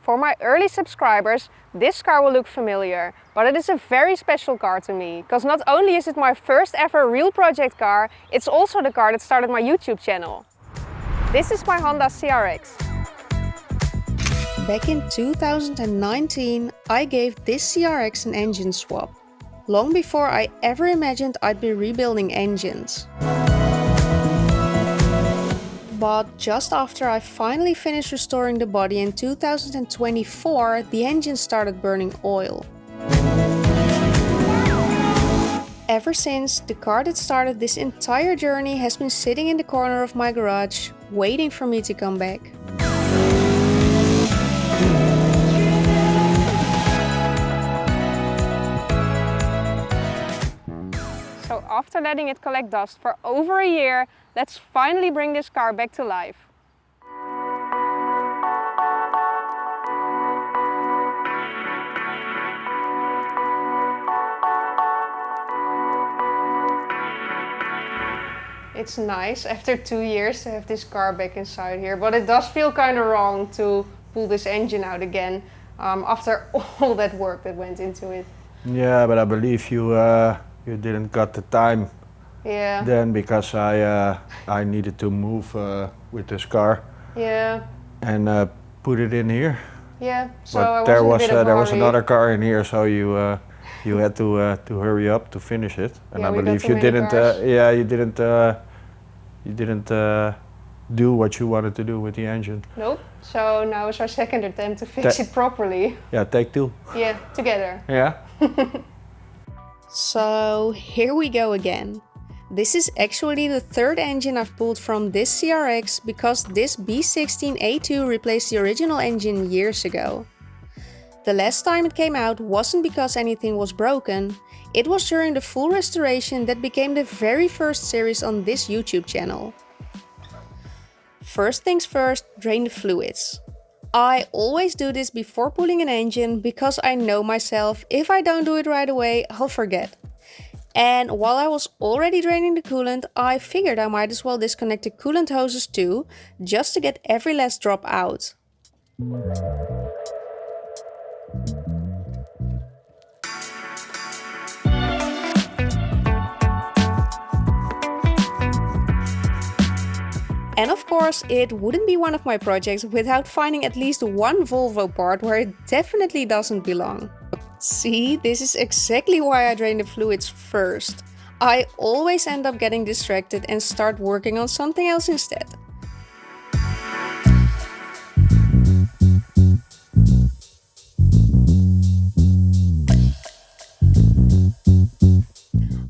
For my early subscribers, this car will look familiar, but it is a very special car to me, because not only is it my first ever real project car, it's also the car that started my YouTube channel. This is my Honda CRX. Back in 2019, I gave this CRX an engine swap, long before I ever imagined I'd be rebuilding engines. But just after I finally finished restoring the body in 2024, the engine started burning oil. Ever since, the car that started this entire journey has been sitting in the corner of my garage, waiting for me to come back. So after letting it collect dust for over a year, let's finally bring this car back to life. It's nice after 2 years to have this car back inside here, but it does feel kind of wrong to pull this engine out again after all that work that went into it. Yeah, but I believe you didn't got the time then, because I needed to move with this car. Yeah. And put it in here. Yeah. So but there was another car in here, so you had to hurry up to finish it. And I believe you didn't. You didn't do what you wanted to do with the engine. Nope. So now it's our second attempt to fix it properly. Yeah, take two. Yeah, together. Yeah. So here we go again. This is actually the third engine I've pulled from this CRX, because this B16A2 replaced the original engine years ago. The last time it came out wasn't because anything was broken, it was during the full restoration that became the very first series on this YouTube channel. First things first, drain the fluids. I always do this before pulling an engine, because I know myself, if I don't do it right away, I'll forget. And while I was already draining the coolant, I figured I might as well disconnect the coolant hoses too, just to get every last drop out. And of course, it wouldn't be one of my projects without finding at least one Volvo part where it definitely doesn't belong. See, this is exactly why I drain the fluids first. I always end up getting distracted and start working on something else instead.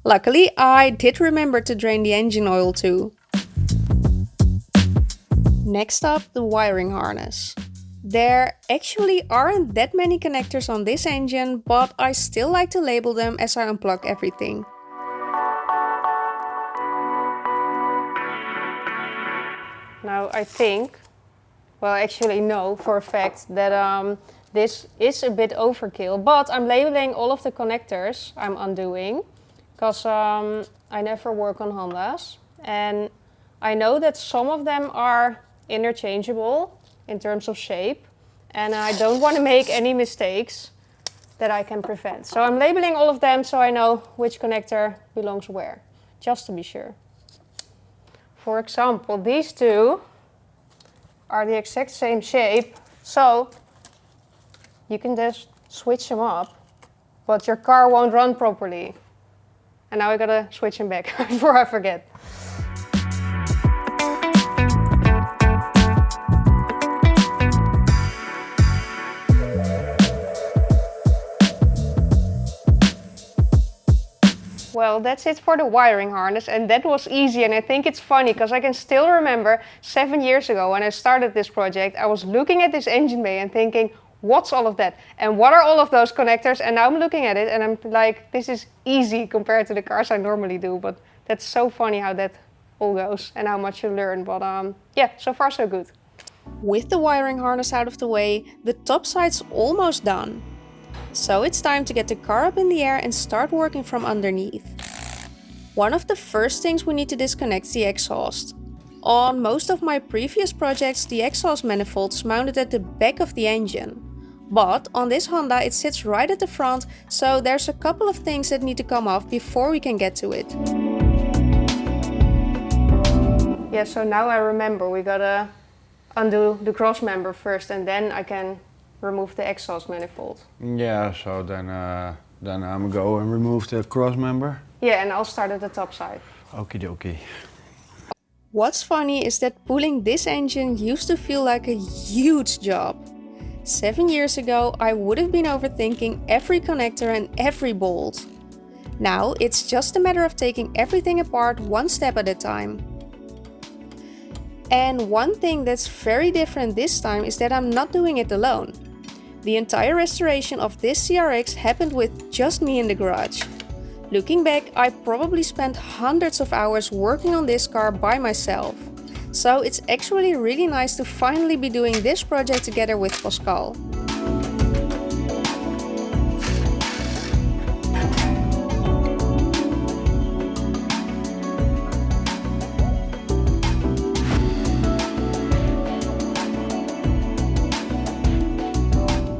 Luckily, I did remember to drain the engine oil too. Next up, the wiring harness. There actually aren't that many connectors on this engine, but I still like to label them as I unplug everything. Now I think, well actually no, for a fact that this is a bit overkill, but I'm labeling all of the connectors I'm undoing, because I never work on Hondas, and I know that some of them are interchangeable in terms of shape, and I don't want to make any mistakes that I can prevent. So I'm labeling all of them so I know which connector belongs where, just to be sure. For example, these two are the exact same shape, so you can just switch them up, but your car won't run properly. And now I gotta switch them back before I forget. Well, that's it for the wiring harness, and that was easy, and I think it's funny because I can still remember 7 years ago when I started this project, I was looking at this engine bay and thinking, what's all of that? And what are all of those connectors? And now I'm looking at it and I'm like, this is easy compared to the cars I normally do, but that's so funny how that all goes and how much you learn. But yeah, so far so good. With the wiring harness out of the way, the top side's almost done. So it's time to get the car up in the air and start working from underneath. One of the first things we need to disconnect is the exhaust. On most of my previous projects, the exhaust manifold's mounted at the back of the engine. But on this Honda it sits right at the front, so there's a couple of things that need to come off before we can get to it. Yeah, so now I remember we gotta undo the cross member first and then I can remove the exhaust manifold. Yeah, so then I'm go and remove the cross member. Yeah, and I'll start at the top side. Okie dokie. What's funny is that pulling this engine used to feel like a huge job. 7 years ago, I would have been overthinking every connector and every bolt. Now, it's just a matter of taking everything apart one step at a time. And one thing that's very different this time is that I'm not doing it alone. The entire restoration of this CRX happened with just me in the garage. Looking back, I probably spent hundreds of hours working on this car by myself. So it's actually really nice to finally be doing this project together with Pascal.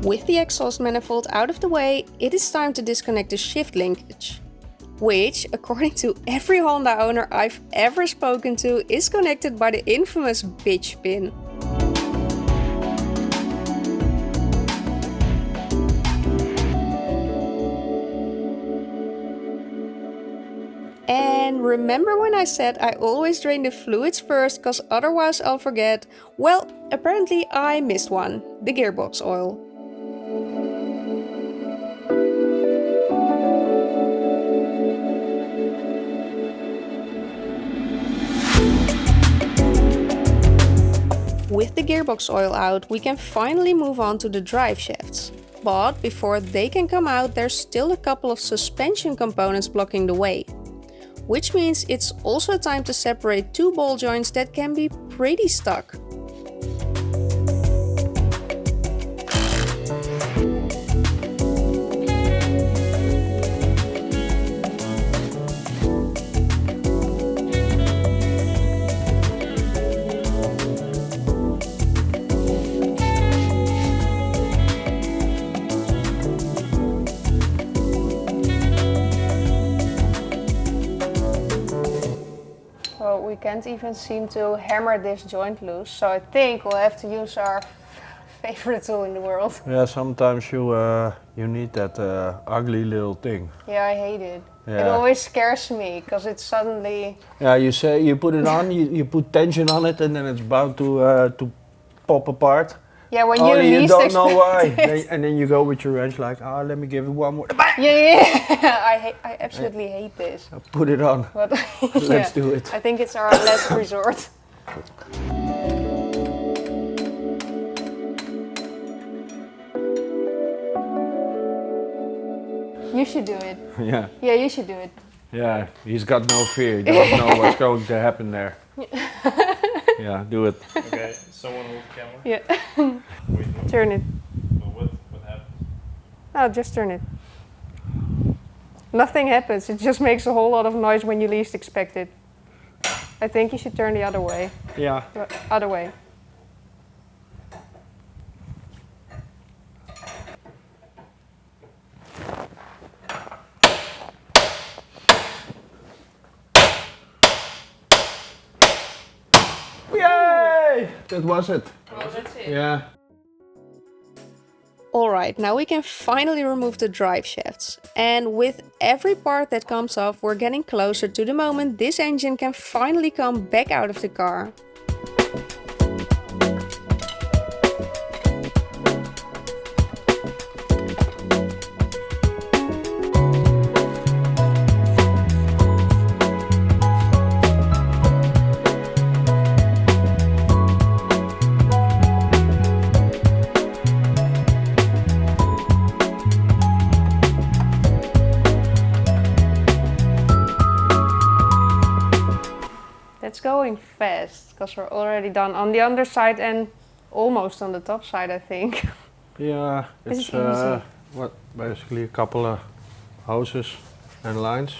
With the exhaust manifold out of the way, it is time to disconnect the shift linkage, which, according to every Honda owner I've ever spoken to, is connected by the infamous bitch pin. And remember when I said I always drain the fluids first, cause otherwise I'll forget? Well, apparently I missed one, the gearbox oil. With the gearbox oil out, we can finally move on to the drive shafts. But before they can come out, there's still a couple of suspension components blocking the way. Which means it's also time to separate two ball joints that can be pretty stuck. We can't even seem to hammer this joint loose, so I think we'll have to use our favorite tool in the world. Yeah, sometimes you need that ugly little thing. Yeah, I hate it. Yeah. It always scares me because it's suddenly... Yeah, you put it on, you put tension on it, and then it's bound to pop apart. Yeah, when you least don't expect know why, it. and then you go with your wrench like, let me give it one more. Yeah. I absolutely hate this. Put it on. But Let's do it. I think it's our last resort. You should do it. Yeah. Yeah, you should do it. Yeah, he's got no fear. He doesn't know what's going to happen there. Yeah, do it. Okay, someone hold the camera. Yeah. Wait, Turn it. what happened? Oh, just turn it. Nothing happens. It just makes a whole lot of noise when you least expect it. I think you should turn the other way. Yeah. The other way. Yay! That was it. Well, that's it. Yeah. Alright, now we can finally remove the drive shafts. And with every part that comes off, we're getting closer to the moment this engine can finally come back out of the car. It's going fast because we're already done on the underside and almost on the top side, I think. Yeah, This it's is easy. basically a couple of hoses and lines.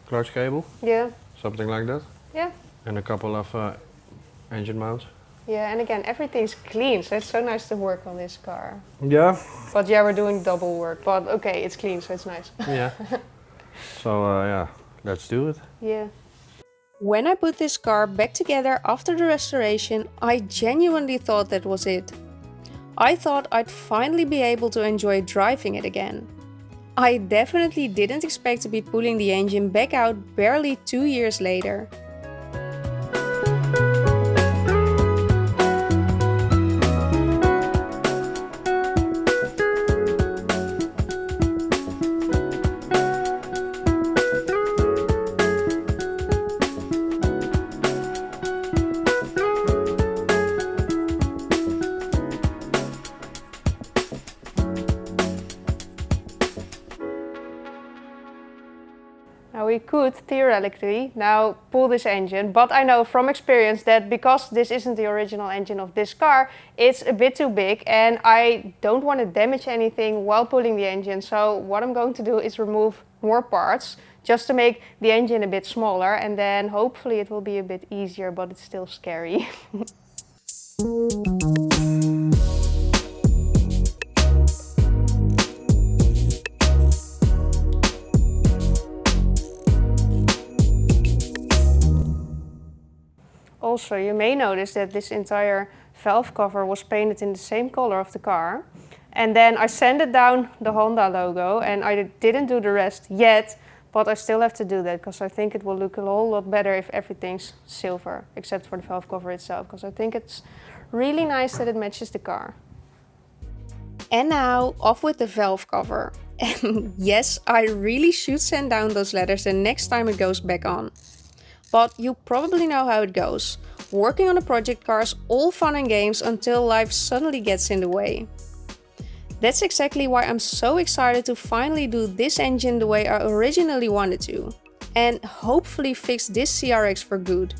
Clutch cable, Yeah, something like that. yeah, And a couple of engine mounts. Yeah, and again, everything's clean, so it's so nice to work on this car. Yeah. But yeah, we're doing double work, but okay, it's clean, so it's nice. Yeah. So yeah, let's do it. Yeah. When I put this car back together after the restoration, I genuinely thought that was it. I thought I'd finally be able to enjoy driving it again. I definitely didn't expect to be pulling the engine back out barely 2 years later. Now we could theoretically now pull this engine, but I know from experience that because this isn't the original engine of this car, it's a bit too big and I don't want to damage anything while pulling the engine. So what I'm going to do is remove more parts just to make the engine a bit smaller, and then hopefully it will be a bit easier, but it's still scary. Also, you may notice that this entire valve cover was painted in the same color of the car. And then I sanded down the Honda logo, and I didn't do the rest yet, but I still have to do that because I think it will look a whole lot better if everything's silver, except for the valve cover itself, because I think it's really nice that it matches the car. And now, off with the valve cover. And yes, I really should sand down those letters the next time it goes back on. But you probably know how it goes. Working on a project car is all fun and games until life suddenly gets in the way. That's exactly why I'm so excited to finally do this engine the way I originally wanted to. And hopefully fix this CRX for good.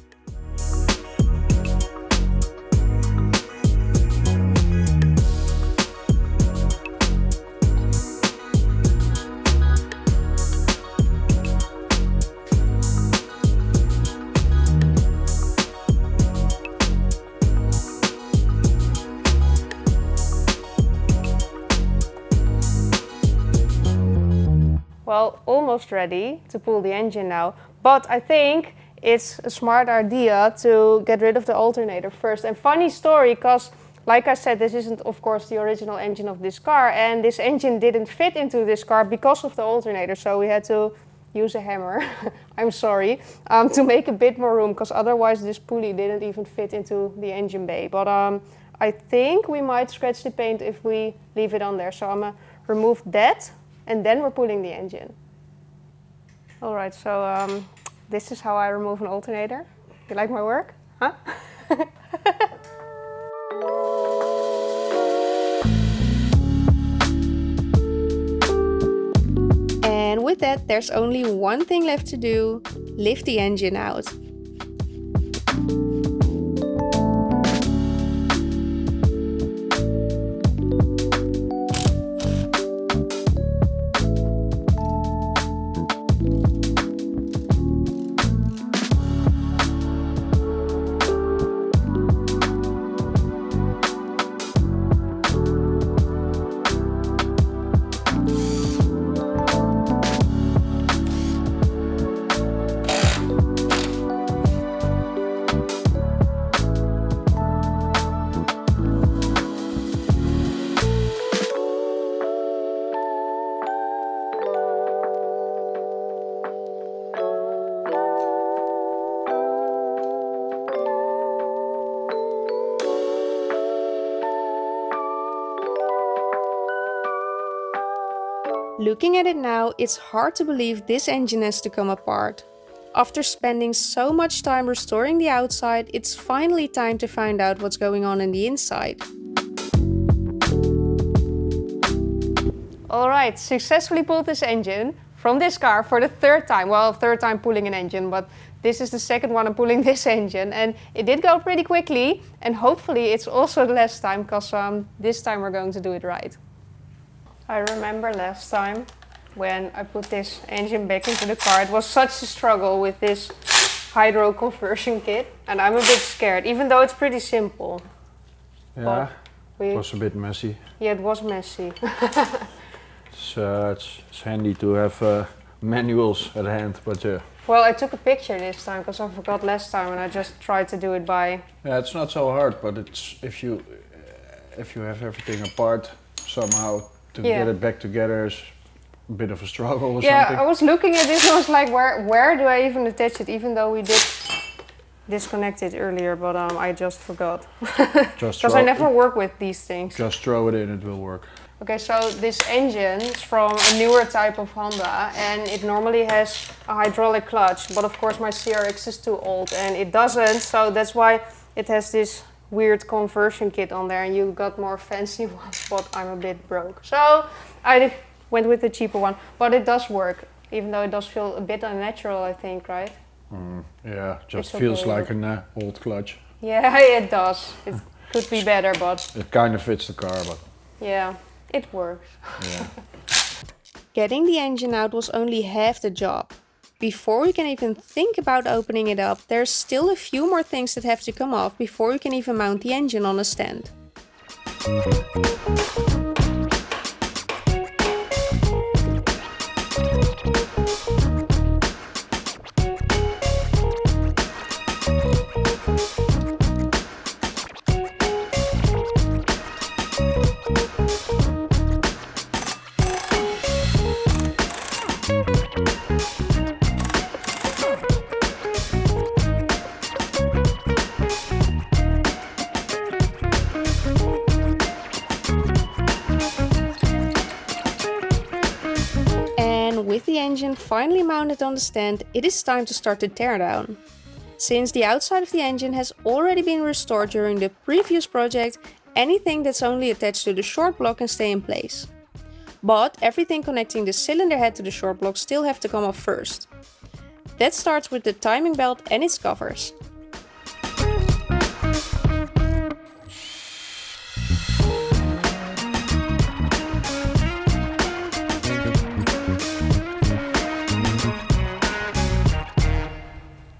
Well, almost ready to pull the engine now, but I think it's a smart idea to get rid of the alternator first. And funny story, because like I said, this isn't of course the original engine of this car, and this engine didn't fit into this car because of the alternator, so we had to use a hammer, I'm sorry, to make a bit more room, because otherwise this pulley didn't even fit into the engine bay. But I think we might scratch the paint if we leave it on there, so I'm gonna remove that. And then we're pulling the engine. All right, so this is how I remove an alternator. You like my work? Huh? And with that, there's only one thing left to do: lift the engine out. Looking at it now, it's hard to believe this engine has to come apart. After spending so much time restoring the outside, it's finally time to find out what's going on in the inside. Alright, successfully pulled this engine from this car for the third time. Well, third time pulling an engine, but this is the second one I'm pulling this engine. And it did go pretty quickly, and hopefully it's also the last time, because this time we're going to do it right. I remember last time when I put this engine back into the car, it was such a struggle with this hydro conversion kit, and I'm a bit scared, even though it's pretty simple. Yeah, it was a bit messy. Yeah, it was messy. It's handy to have manuals at hand, but yeah. Well, I took a picture this time because I forgot last time, and I just tried to do it by. Yeah, it's not so hard, but it's if you have everything apart somehow to get it back together is a bit of a struggle or something. Yeah, I was looking at this and I was like, where do I even attach it? Even though we did disconnect it earlier, but I just forgot. Because I never work with these things. Just throw it in, it will work. Okay, so this engine is from a newer type of Honda, and it normally has a hydraulic clutch, but of course my CRX is too old and it doesn't, so that's why it has this weird conversion kit on there, and you got more fancy ones, but I'm a bit broke. So I went with the cheaper one, but it does work, even though it does feel a bit unnatural, I think, right? Yeah, just feels like an old clutch. Yeah, it does. It could be better, but... It kind of fits the car, but... Yeah, it works. Yeah. Getting the engine out was only half the job. Before we can even think about opening it up, there's still a few more things that have to come off before we can even mount the engine on a stand. With the engine finally mounted on the stand, it is time to start the teardown. Since the outside of the engine has already been restored during the previous project, anything that's only attached to the short block can stay in place. But everything connecting the cylinder head to the short block still have to come off first. That starts with the timing belt and its covers.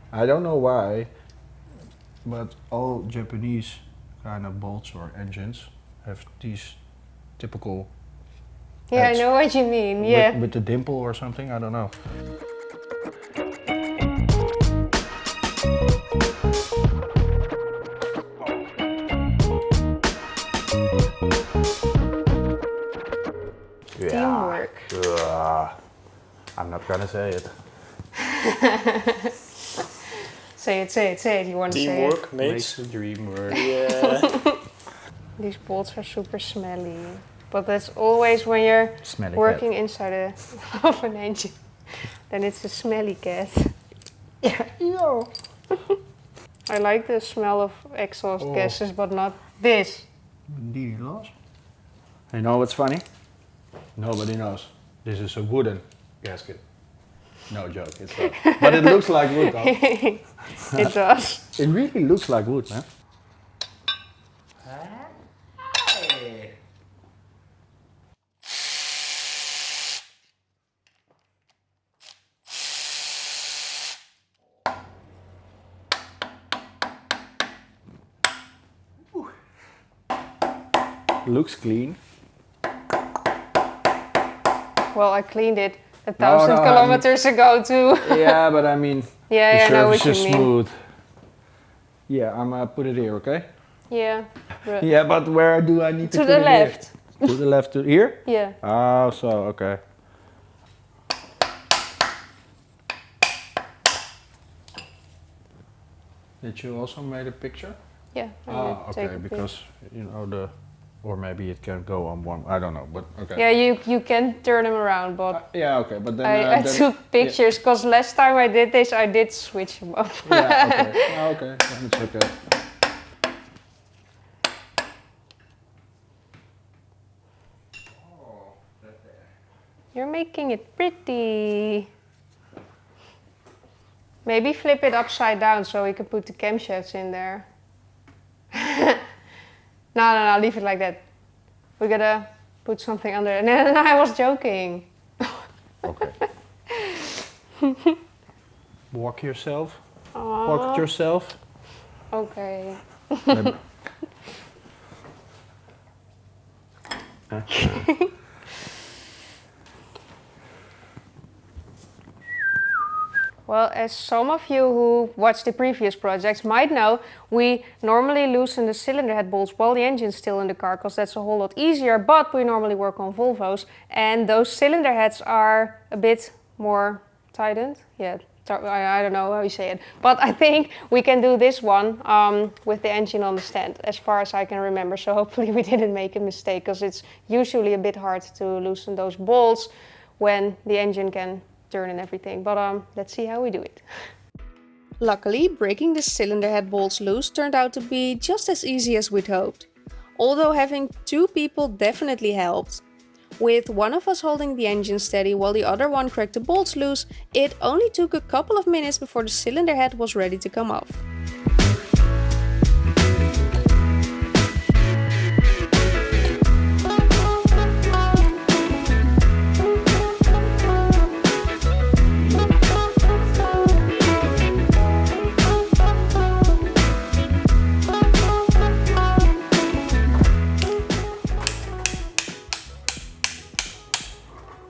I don't know why, but all Japanese kind of bolts or engines have these typical Yeah, I know what you mean, yeah. With the dimple or something, I don't know. Teamwork. I'm not gonna say it. Say it, you want to say it. Teamwork makes the dream work. Yeah. These bolts are super smelly. But that's always when you're working inside of an engine. Then it's a smelly cat. Yeah. I like the smell of exhaust gases, but not this. You know what's funny? Nobody knows. This is a wooden gasket. No joke, it's not. But it looks like wood though. It does. It really looks like wood, man. Hey. Looks clean. Well, I cleaned it 1,000 kilometers ago too. Yeah, but I mean, yeah, the I know what surface you is mean. smooth. Yeah, I'm gonna put it here, okay? Yeah. Yeah, but where do I need to put the it left. Here? To the left, to here? Yeah. Oh, so, okay. Did you also make a picture? Yeah. I Ah, did take okay, a because, you know, or maybe it can go on one, I don't know, but okay. Yeah, you can turn them around, but yeah, okay, but then... I took pictures, because last time I did this, I did switch them up. Yeah, okay. Oh, okay, then it's okay. You're making it pretty. Maybe flip it upside down so we can put the camshafts in there. No, leave it like that. We gotta put something under it. No, I was joking. Okay. Walk yourself. pocket yourself. Okay. Maybe- Well, as some of you who watched the previous projects might know, we normally loosen the cylinder head bolts while the engine's still in the car, because that's a whole lot easier, but we normally work on Volvos, and those cylinder heads are a bit more tightened. Yeah, I don't know how you say it, but I think we can do this one with the engine on the stand, as far as I can remember, so hopefully we didn't make a mistake, because it's usually a bit hard to loosen those bolts when the engine can turn and everything, but let's see how we do it. Luckily, breaking the cylinder head bolts loose turned out to be just as easy as we'd hoped. Although having two people definitely helped. With one of us holding the engine steady while the other one cracked the bolts loose, it only took a couple of minutes before the cylinder head was ready to come off.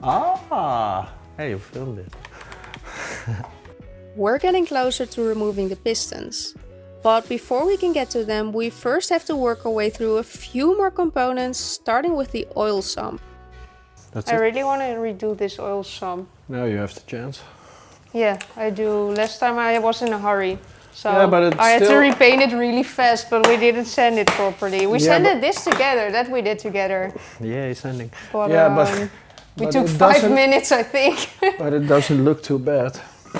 Ah, hey, you filmed it. We're getting closer to removing the pistons. But before we can get to them, we first have to work our way through a few more components, starting with the oil sump. That's I it. really want to redo this oil sump. Now you have the chance. Yeah, I do. Last time I was in a hurry, so Yeah, but it's I had to still- repaint it really fast, but we didn't sand it properly. We Yeah, sanded this together, that we did together. Yeah, he's sending. But, Yeah, but we but took it 5 doesn't- minutes, I think. But it doesn't look too bad.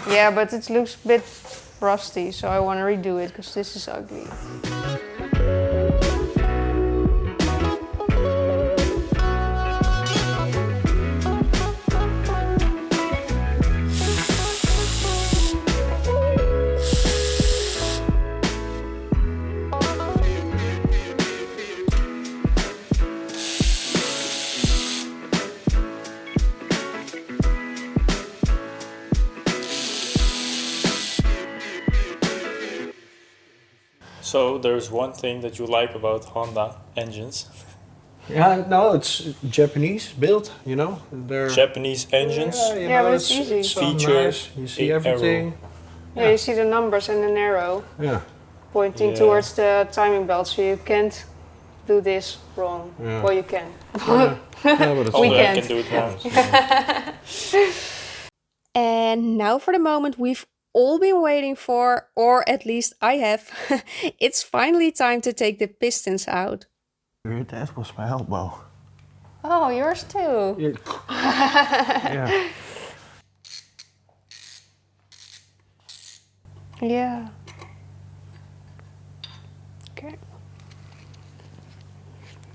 Yeah, but it looks a bit rusty, so I want to redo it because this is ugly. So there's one thing that you like about Honda engines. Yeah, no, it's Japanese built, you know. They're Japanese engines. you Yeah, know, but it's easy. so Features, nice. You see a everything. Yeah, you see the numbers and an arrow Yeah. pointing Yeah. towards the timing belt, so you can't do this wrong. Yeah. Well, you can. Yeah, but it's Only I can't. can do it wrong. And now for the moment we've all been waiting for, or at least I have. It's finally time to take the pistons out. That was my elbow. Oh, yours too. Yeah. Yeah. Okay.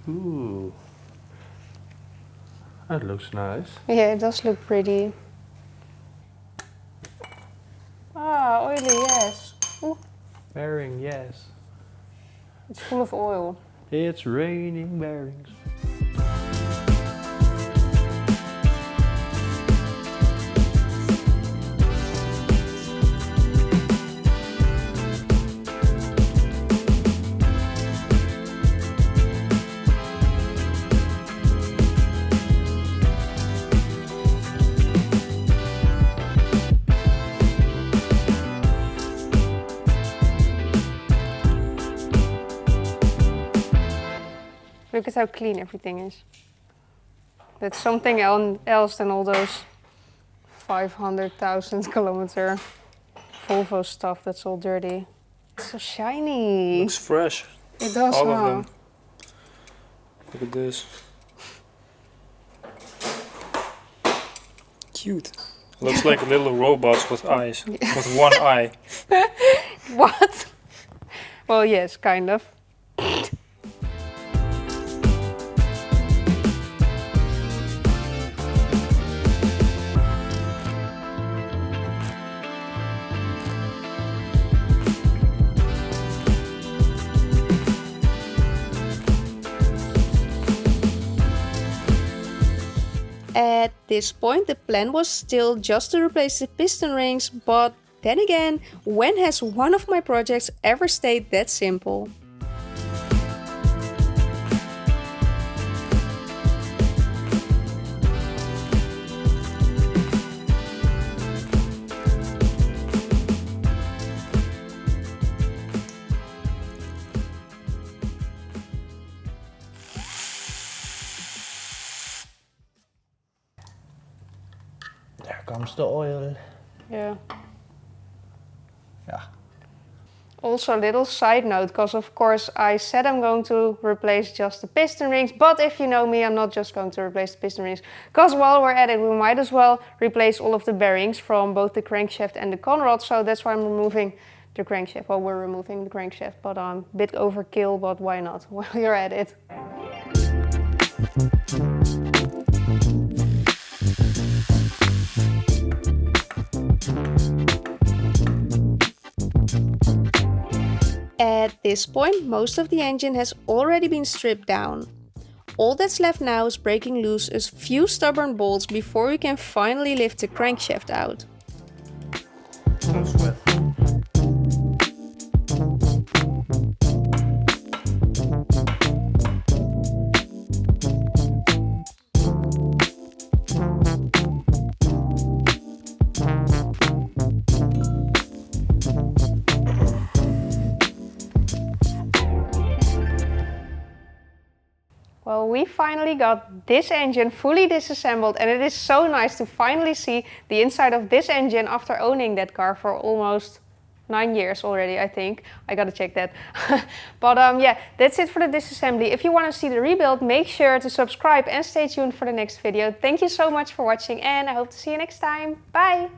Ooh. That looks nice. Yeah, it does look pretty. Ah, oily, yes. Ooh, Bearing, yes. it's full of oil. It's raining bearings. Look at how clean everything is. That's something else than all those 500,000 kilometer Volvo stuff that's all dirty. It's so shiny. Looks fresh. It does, All huh? of them. Look at this. Cute. Looks like little robots with eyes. With one eye. What? Well, yes, kind of. At this point, the plan was still just to replace the piston rings, but Then again, when has one of my projects ever stayed that simple? There comes the oil. Yeah. Yeah. Also a little side note, because of course I said I'm going to replace just the piston rings, but if you know me, I'm not just going to replace the piston rings, because while we're at it, we might as well replace all of the bearings from both the crankshaft and the conrod, so that's why I'm removing the crankshaft. Well, we're removing the crankshaft, but a bit overkill, but why not, while you're at it. At this point, most of the engine has already been stripped down. All that's left now is breaking loose a few stubborn bolts before we can finally lift the crankshaft out. No sweat. Well, we finally got this engine fully disassembled, and it is so nice to finally see the inside of this engine after owning that car for almost 9 years already, I think. I gotta check that. But yeah, that's it for the disassembly. If you want to see the rebuild, make sure to subscribe and stay tuned for the next video. Thank you so much for watching, and I hope to see you next time. Bye!